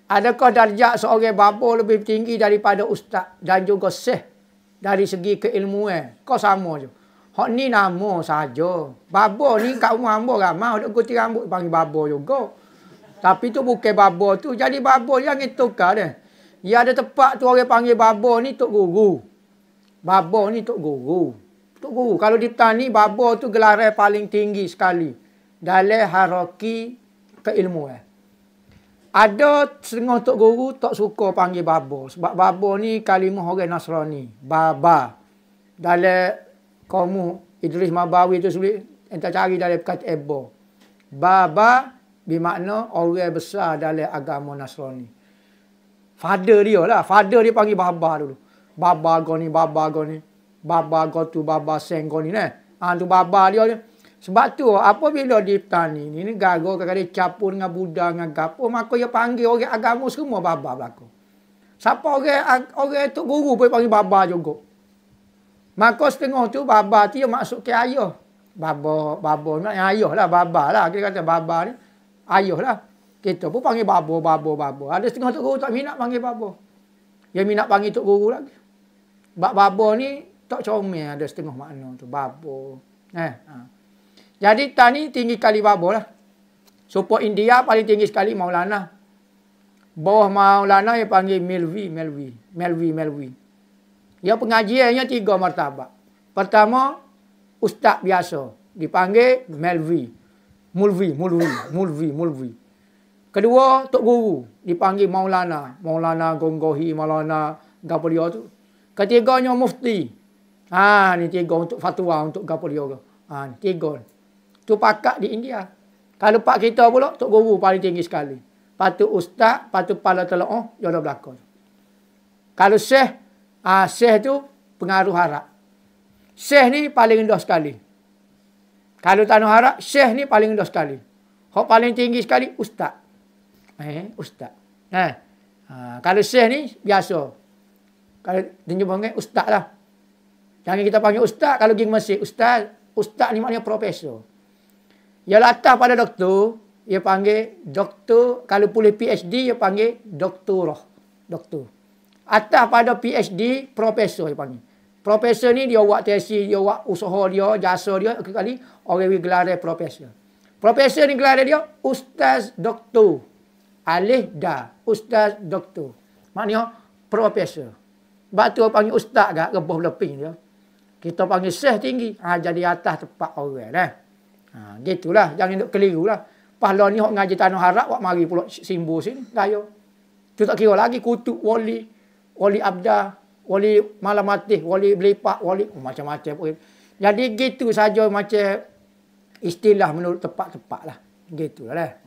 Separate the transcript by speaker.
Speaker 1: Adakah darjat seorang babur lebih tinggi daripada ustaz dan juga syekh dari segi keilmuan? Kau sama je. Hak ni nama saja. Babur ni kat rumah hamba ramai dak gunting rambut panggil babur juga. Tapi tu bukan babur tu. Jadi babur jangan tukar dah. Ya ada tempat tu orang panggil babur ni tok guru. Babur ni tok guru. Tok guru. Kalau di petani babur tu gelaran paling tinggi sekali dalam hierarki keilmuan. Ada setengah tok guru tak suka panggil babur. Sebab babur ni kalimah orang Nasrani. Baba. Dalam kaum Idris Mabawi tu sulit entah cari dalam perkataan Ebo. Baba bermakna orang besar dalam agama Nasrani. Father dia lah. Father dia panggil baba dulu. Baba kau ni, baba kau ni. Baba kau tu, baba seng kau ni. Tu baba dia. Sebab tu apabila di petani ni negara kadang-kadang campur dengan Buddha dengan gapo, maka dia panggil orang agama semua baba berlaku. Siapa orang tok guru boleh panggil baba juga. Maka setengah tu baba tu dia masuk ke ayah. Baba maknanya ayah lah, baba lah. Kita kata baba ni ayah lah. Kita pun panggil baba. Ada setengah tok guru tak minat panggil baba. Dia minat panggil tok guru lagi. Baba ni tak comel ada setengah makna tu baba. Jadi tani tinggi kali baba lah. Supaya India paling tinggi sekali Maulana. Bawah Maulana dia panggil Melvi. Ya pengajiannya 3 martabat. Pertama, ustaz biasa. Dipanggil Mulvi. Kedua, tok guru. Dipanggil Maulana. Maulana Gonggohi, Maulana gapo dia tu. Ketiganya mufti. Ni 3 untuk fatwa untuk gapo dia. 3. Tu pakat di India. Kalau pak kita pula, tok guru paling tinggi sekali. Patut ustaz, patut pala telaah, jodoh belakang. Kalau syekh, syekh tu pengaruh harap. Syekh ni paling rendah sekali. Kalau tanah harap, syekh ni paling rendah sekali. Hak paling tinggi sekali, ustaz. Ustaz. Kalau syekh ni, biasa. Kalau dia panggil ustaz lah. Jangan kita panggil ustaz, kalau pergi masjid, ustaz. Ustaz ni maknanya profesor. Yang atas pada doktor, dia panggil doktor. Kalau boleh PhD, dia panggil doktorah. Doktor. Atas pada PhD, profesor dia panggil. Profesor ni dia buat tesis, dia buat usaha dia, jasa dia. Kali orang beri gelar profesor. Profesor ni gelar dia ustaz doktor. Alih dah. Ustaz doktor. Maknanya profesor. Sebab tu panggil ustaz agak rebah leping dia. Kita panggil syekh tinggi. Jadi atas tepat orang dah. Gitulah. Jangan duk keliru lah. Pahala ni hok ngaji tanah harap, wak mari pula simbol sini. Gaya. Tu tak kira lagi kutub wali. Wali abda. Wali malam matih. Wali belipak. Wali macam-macam pun. Jadi gitu saja macam istilah menurut tepat-tepat lah. Gitulah.